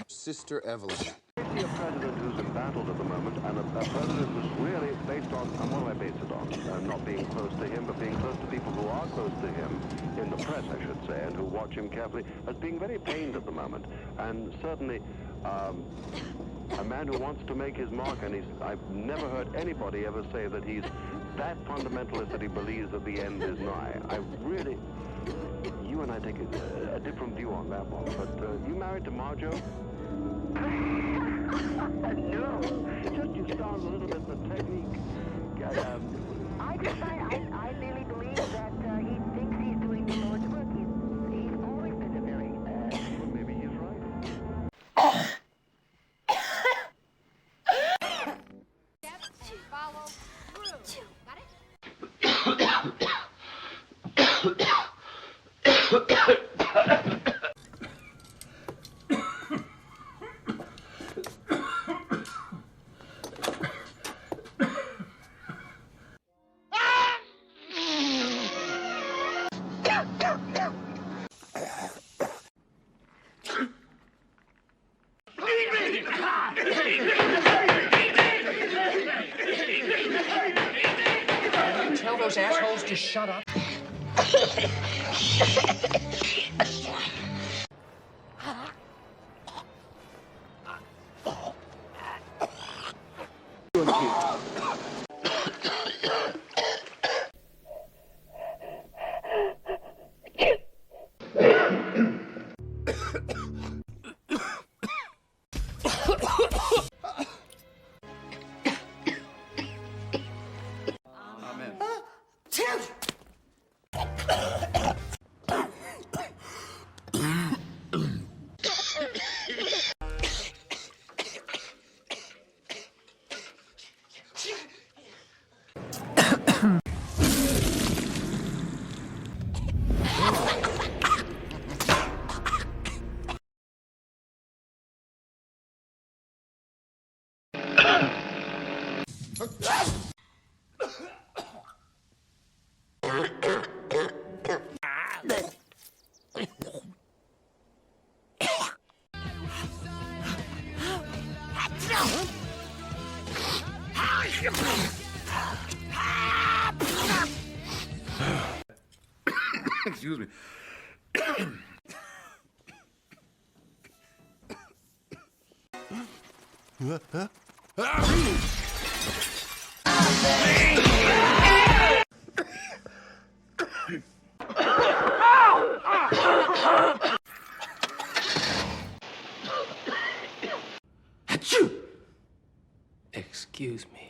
Sister Evelyn. A president who's embattled at the moment, and a president who's really based on, and what do I base it on? Not being close to him, but being close to people who are close to him, in the press, I should say, and who watch him carefully, as being very pained at the moment. And certainly, a man who wants to make his mark, and I've never heard anybody ever say that he's that fundamentalist that he believes that the end is nigh. I really, you and I take a different view on that one, but you married to Marjo? No, just you sound a little bit the technique. I really believe that he thinks he's doing the Lord's work. He's always been a very... Well, maybe he's right. Follow through. Got it? Tell those assholes to shut up. Excuse me. Excuse me.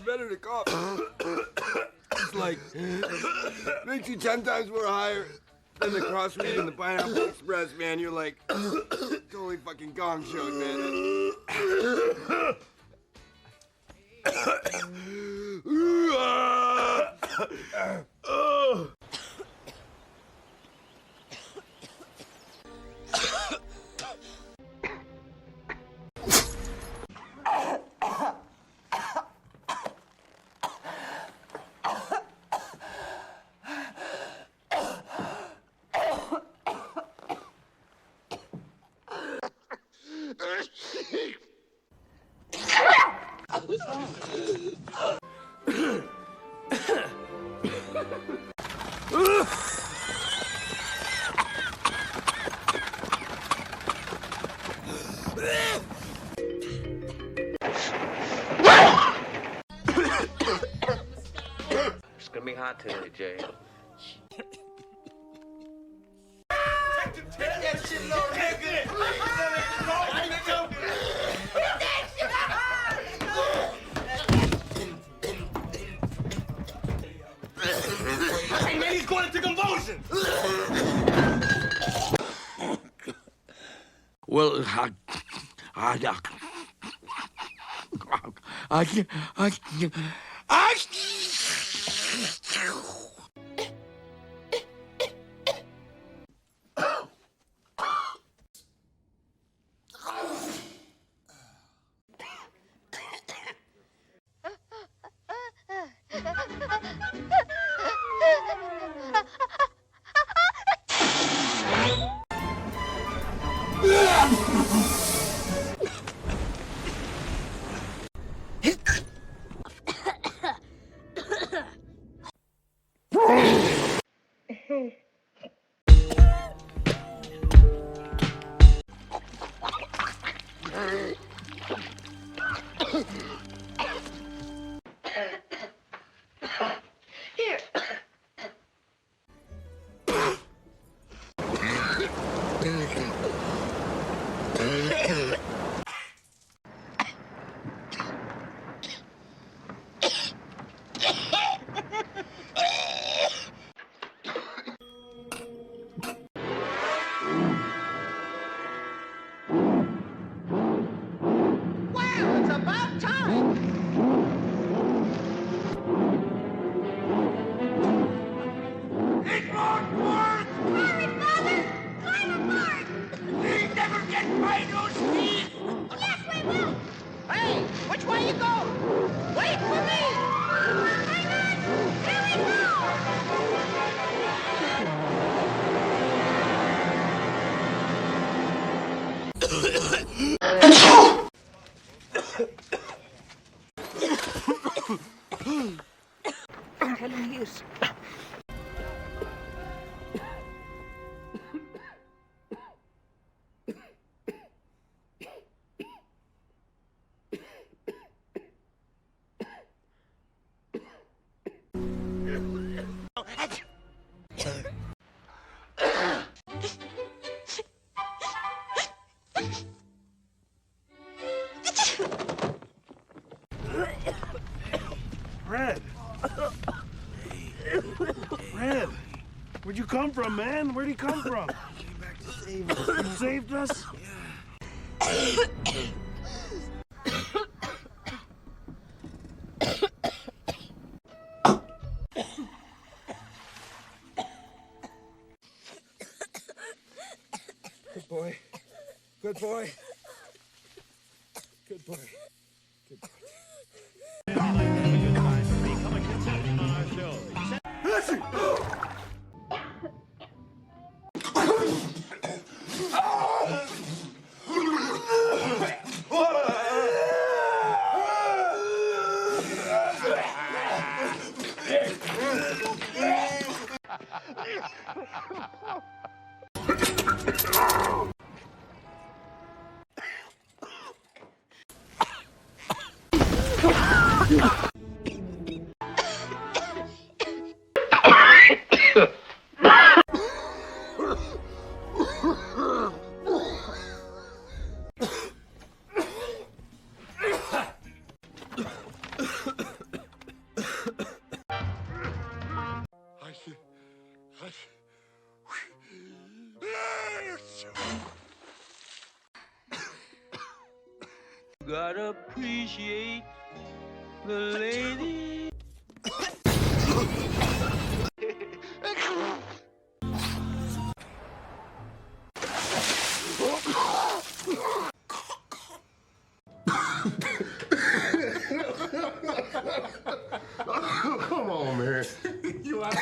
Better to cough. It's like makes you 10 times more higher than the crossweed and the Pineapple Express, man. You're like totally fucking gong showed, man. It's gonna be hot today, Jay. Hey man, he's going into convulsions! Well, Red! Red! Where'd you come from, man? Where'd he come from? Came back to save us. You saved us? Good boy. Good boy. Good boy. Good boy. Listen! Gotta appreciate the lady. Come on, man. You out?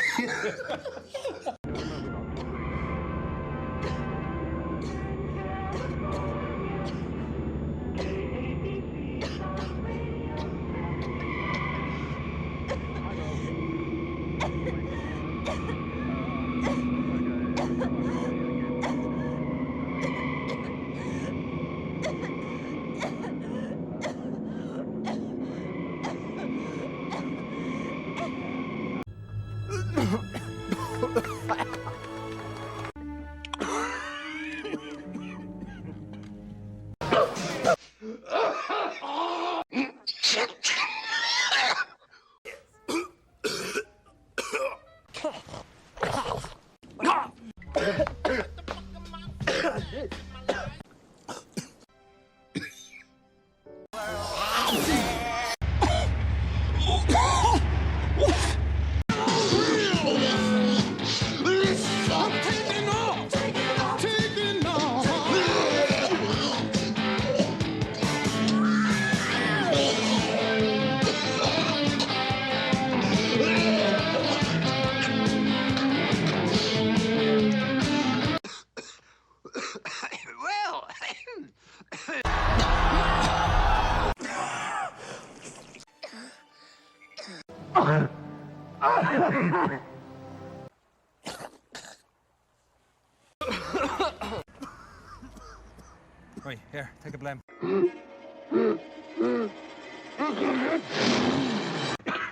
Right, here, take a blame.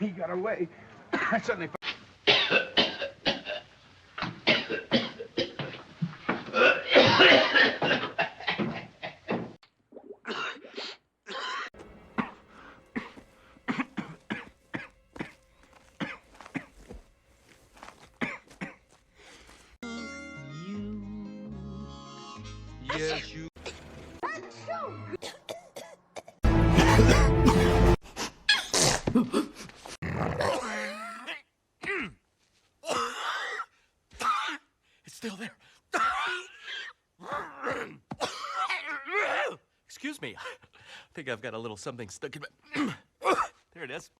He got away. I suddenly. Yes, you. It's still there. Excuse me. I think I've got a little something stuck in my... There it is.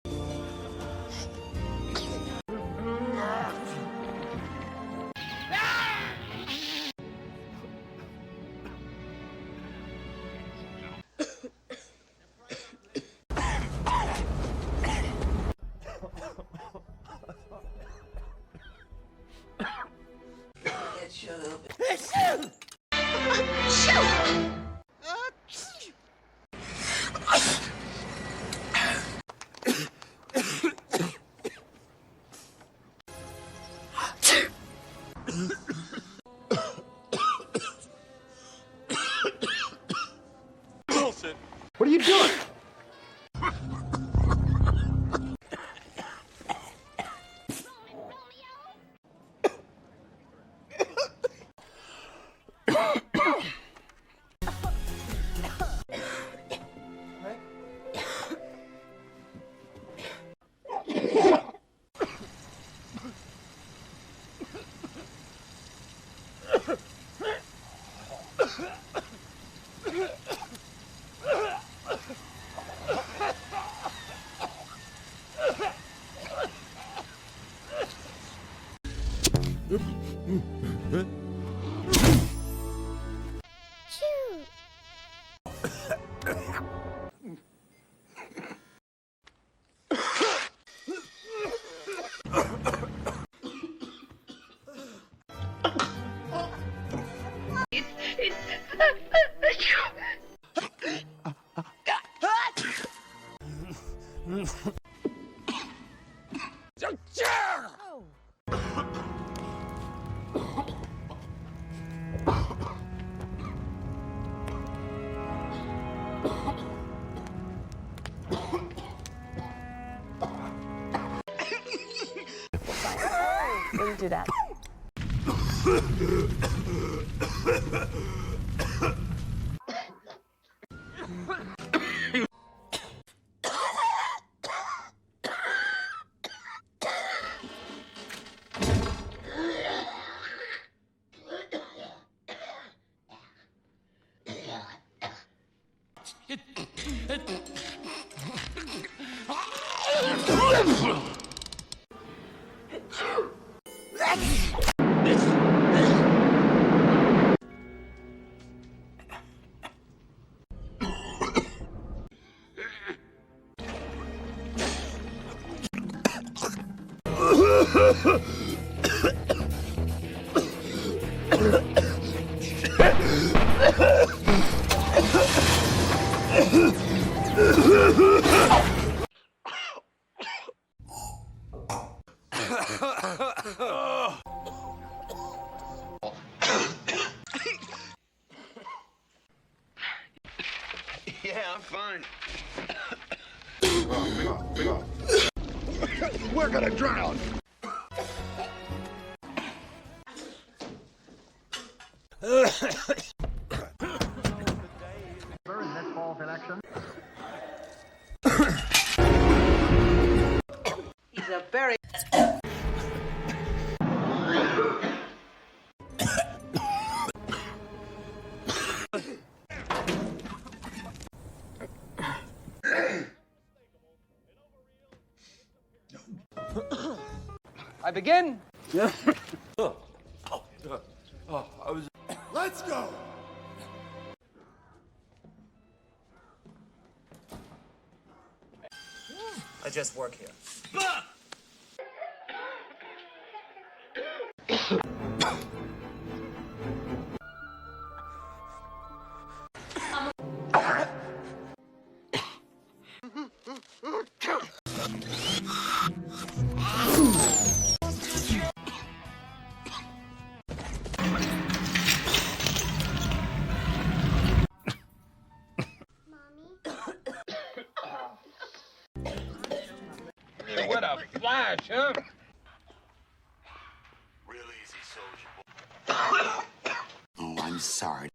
Wilson. What are you doing? Wouldn't do that. Yeah, I'm fine. We're gonna drown! He's a very... I begin. Let's go! I just work here. What a flash, huh? Real easy, soldier. Oh, I'm sorry.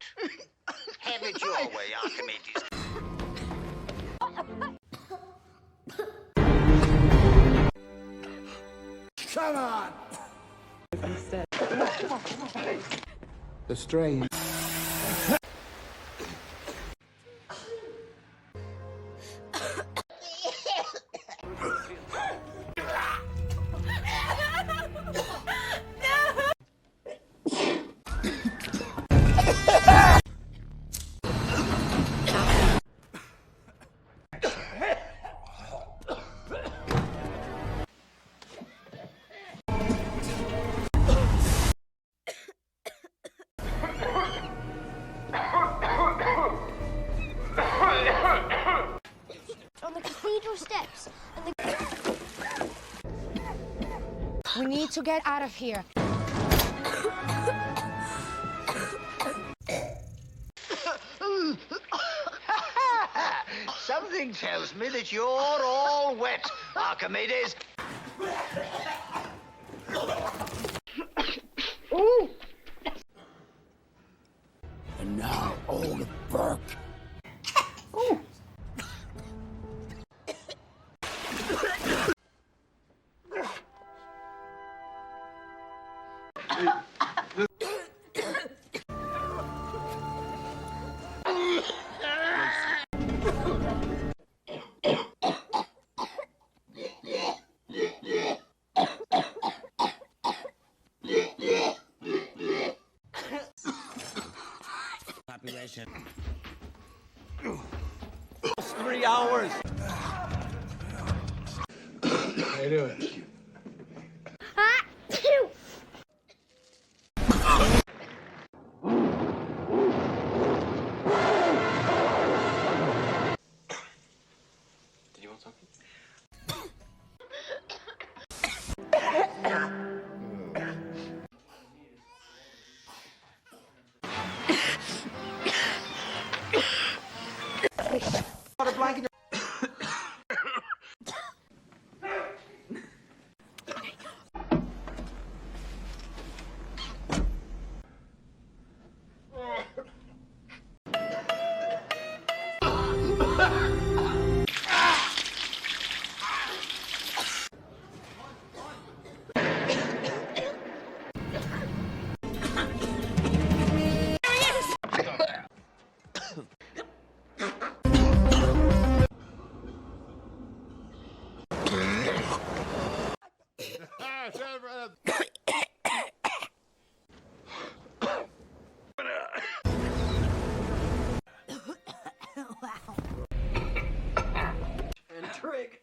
Have it your way, Archimedes. Come on! The strain. On the cathedral steps. We need to get out of here. Something tells me that you're all wet, Archimedes. And now, old Burke. Population. 3 hours. How you doing? Did you want something? And Trig.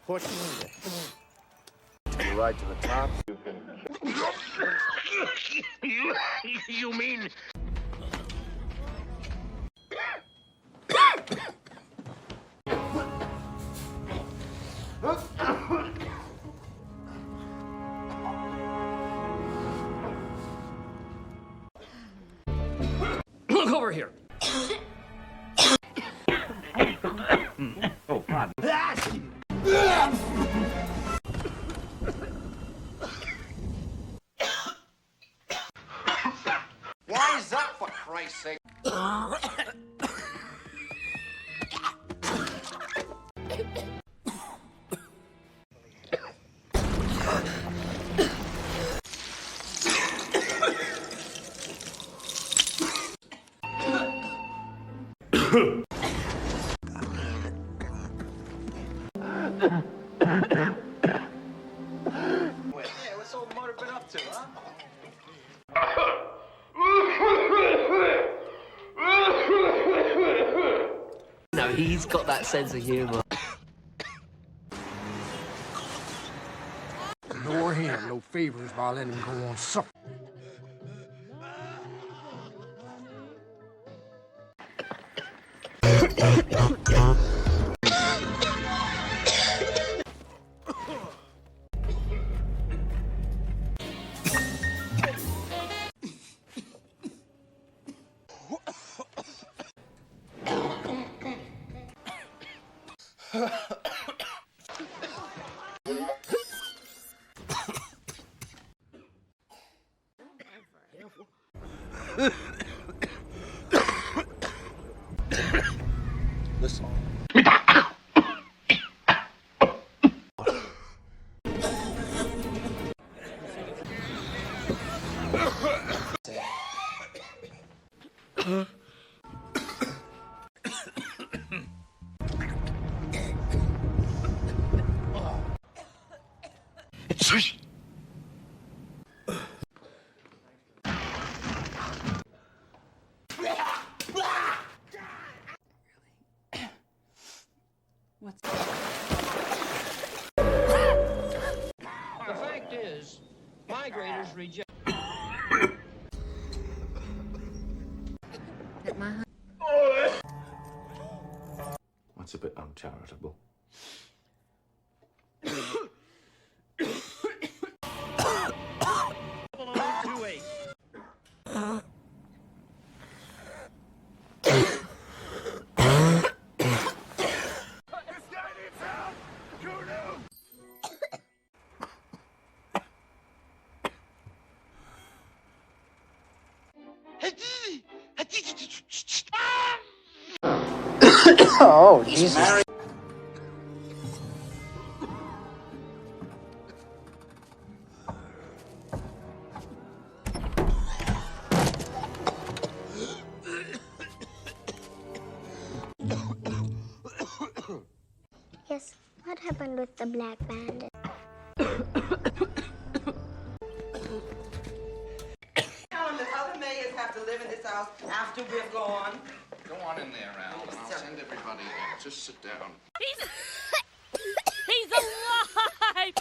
Push you right to the top. You mean... Look over here. Oh, pardon. Wise up, for Christ's sake. Yeah, what's old Motor been up to, huh? No, he's got that sense of humor. Nor him no favors by letting him go on suffer. Listen. The fact is, migrators reject. That's a bit uncharitable. Oh, Jesus. Yes, what happened with the Black Bandit? The other mayors have to live in this house after we're gone. Go on in there, Al, and I'll send everybody in. Just sit down. He's alive!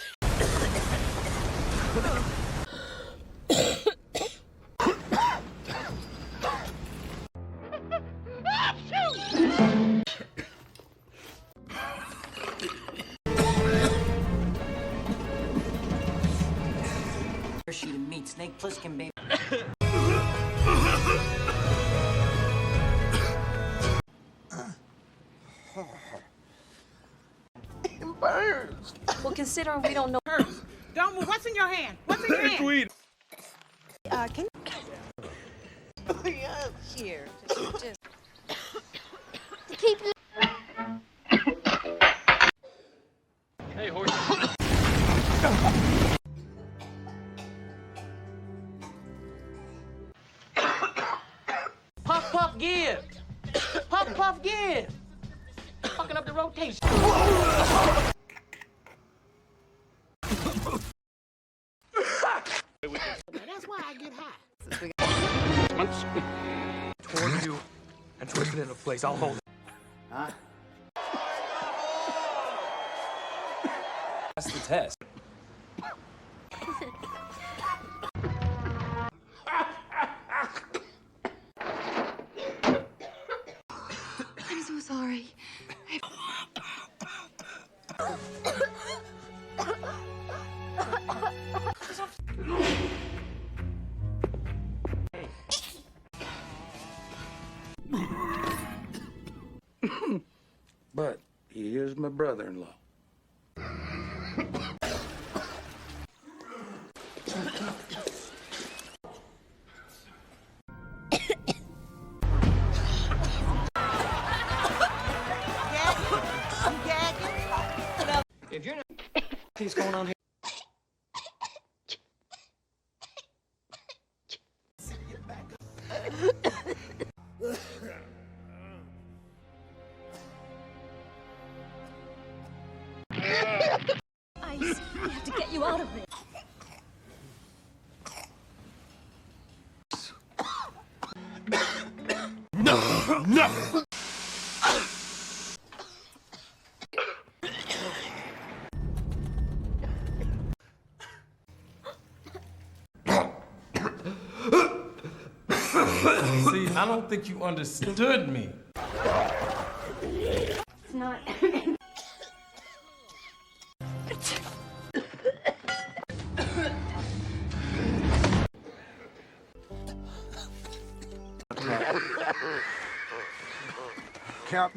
She to meet Snake Plissken, baby. Well, considering we don't know her. Don't move. What's in your hand? What's in your hand? Tweet. Can Here. Just. keep Hey, horse. Puff, puff, give. Puff, puff, give. Fucking up the rotation. That's why I get high. Toward you and twist it into place. I'll hold it. Huh? That's the test. I'm so sorry. But he is my brother-in-law. If you're not... What's going on here? See, I don't think you understood me. It's not. Count.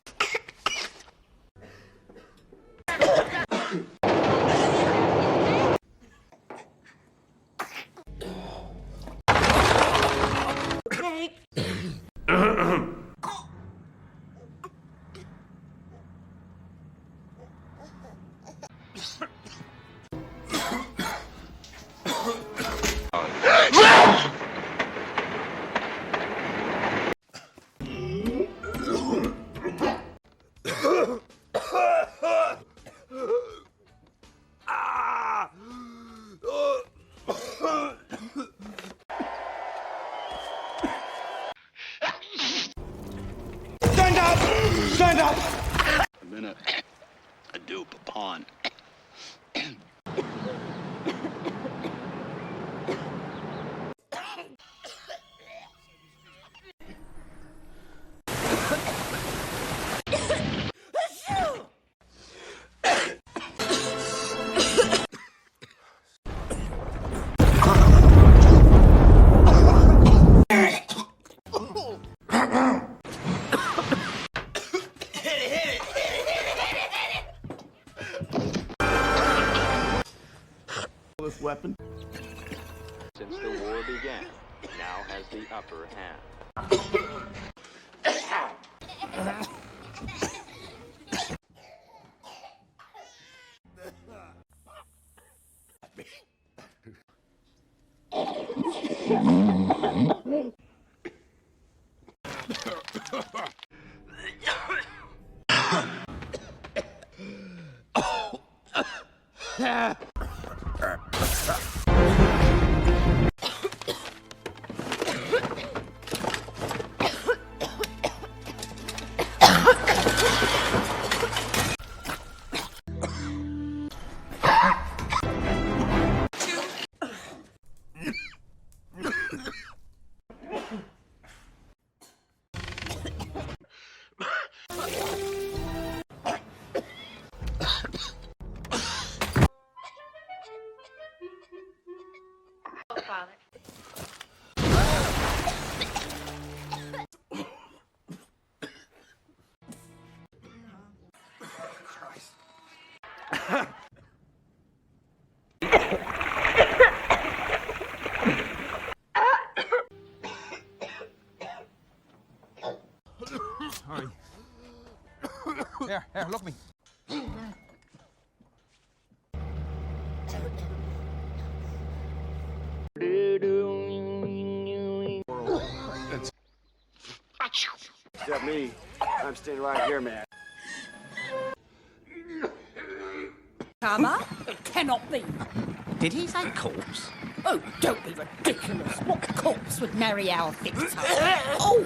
Stand up! Stand up! I'm in a dupe, a pawn. This weapon. Since the war began, now has the upper hand. Father. Hurry. Here, look me. Except me. I'm staying right here, man. Karma? It cannot be. Did he say corpse? Oh, don't be ridiculous. What corpse would marry our victim? Oh!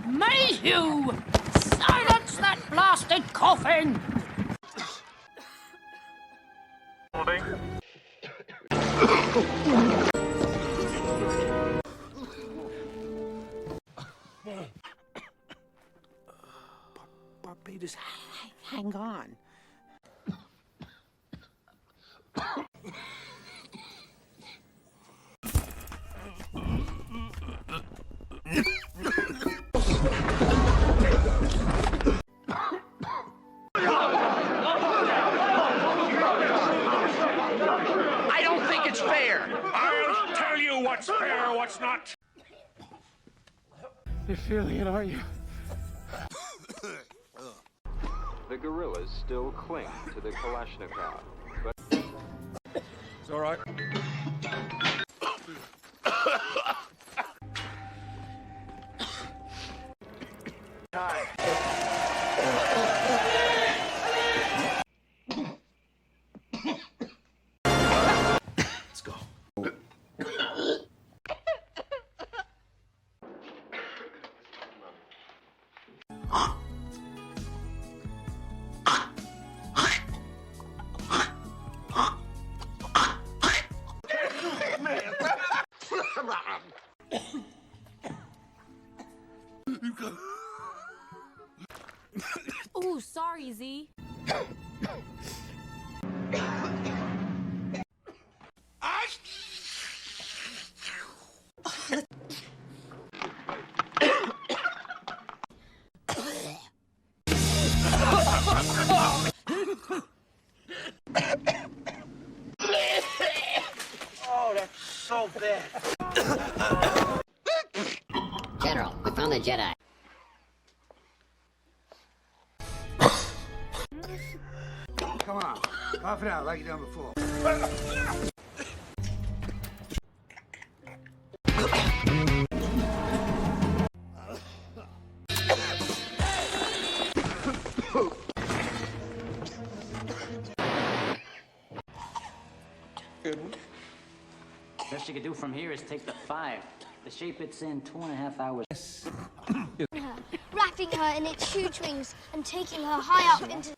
Mayhew! Silence that blasted coffin! Barbados, hang on. I don't think it's fair. I'll tell you what's fair, what's not. You're feeling it, aren't you? The guerrillas still cling to the Kalashnikov, but It's all right. Let's go. Sorry, Z. Oh, that's so bad. General, we found the Jedi. Come on, cough it out like you done before. Best you could do from here is take the 5. The shape it's in 2.5 hours. Wrapping her in its huge wings and taking her high up into...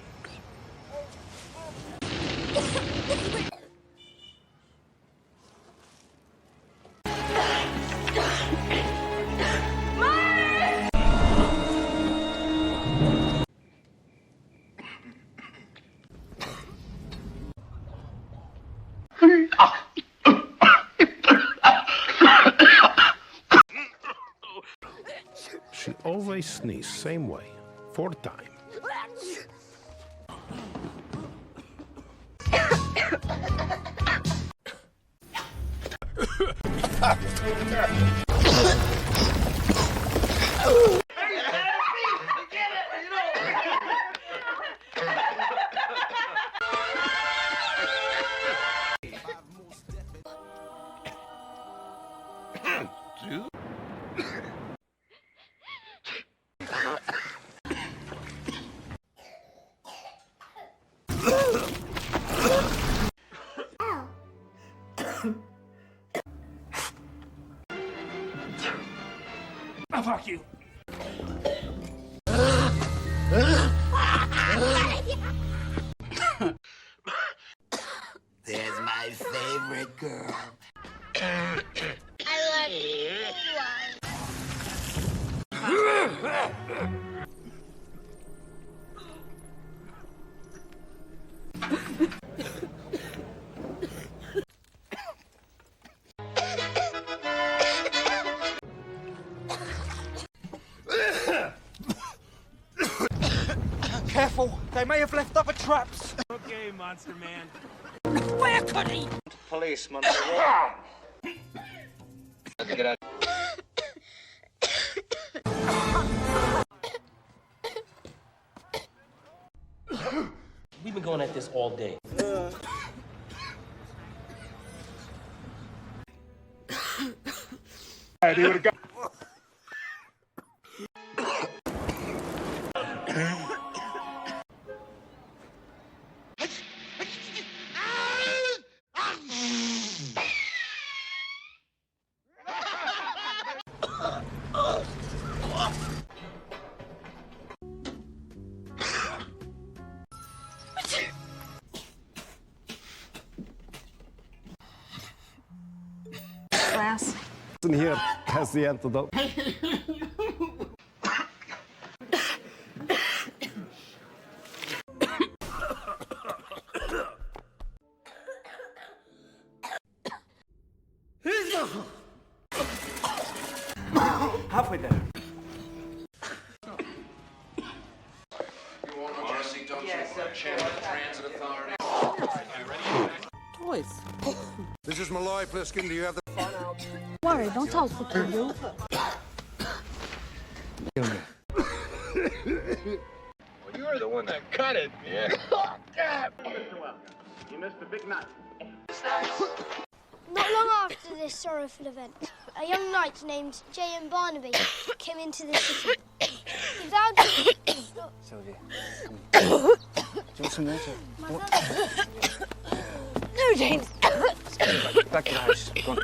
She always sneezes same way. 4 times. Oh, fuck you. There's my favorite girl. I love you. Careful, they may have left other traps. Okay, Monster Man. Where could he? Policeman. Get out. We've been going at this all day. Class. Here has the antidote. Halfway there. You want a mercy, don't you? Chair of the Transit Authority. Toys. This is Malloy Pliskin. Do you have the... Worry, don't tell us what to do. Well, you're the one that cut it. Yeah. You missed a big nut. Not long after this sorrowful event, a young knight named J.M. Barnaby came into the city. He vowed to... Sylvia, come on. Do you want some water? No, James. Back to the house. Go on.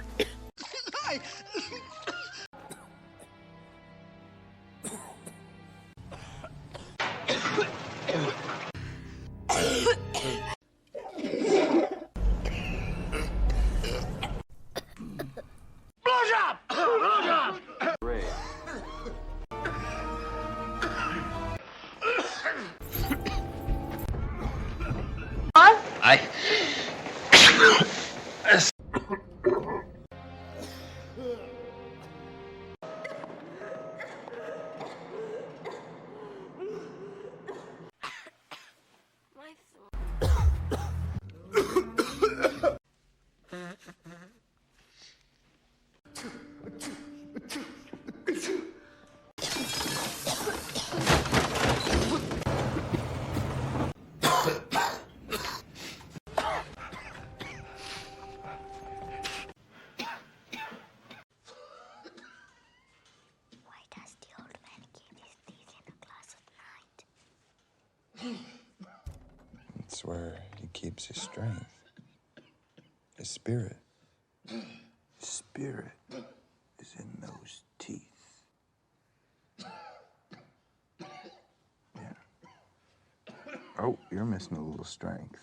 That's where he keeps his strength. His spirit. His spirit is in those teeth. Yeah. Oh, you're missing a little strength.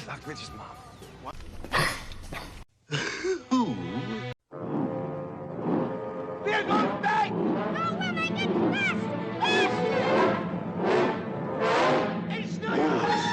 Doc Rich's mom. What? We're going back! No, we're making fast! It's no use!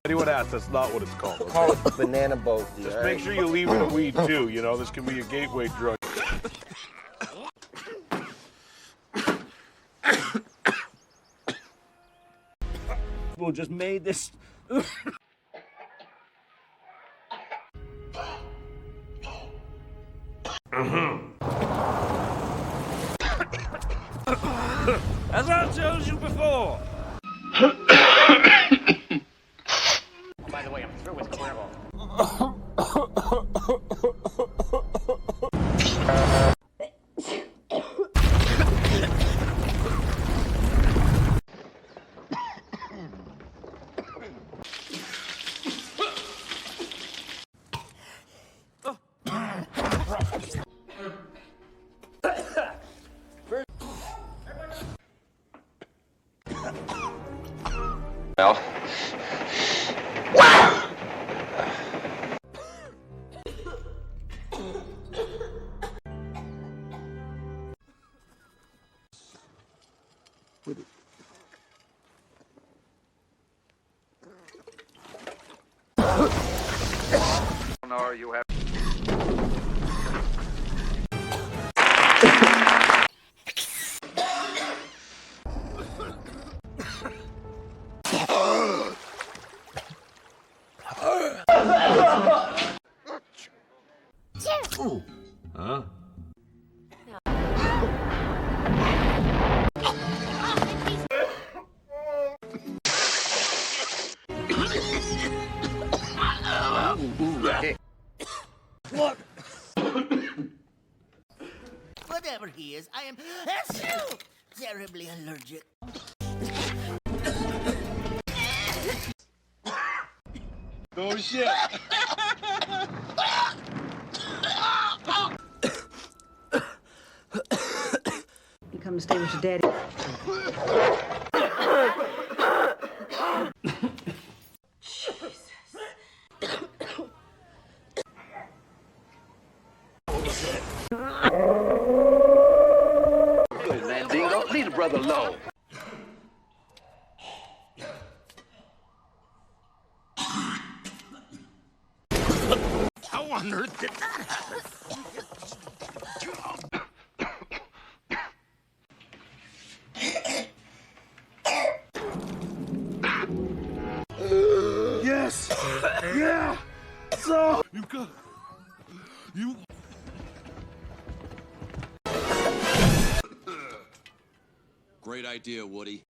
Anyone asks, that's not what it's called. Okay? Call it the banana boat. Just make sure you leave the weed too, you know, this can be a gateway drug. People just made this. As I told you before. By the way, I'm through with Cuervo. Well. Or you have. Huh? What? Whatever he is, I am terribly allergic. Oh shit! You come to stay with your daddy. Mandingo, leave the brother alone. How on earth did that happen? Yes! Yeah! So... You got... You... Great idea, Woody.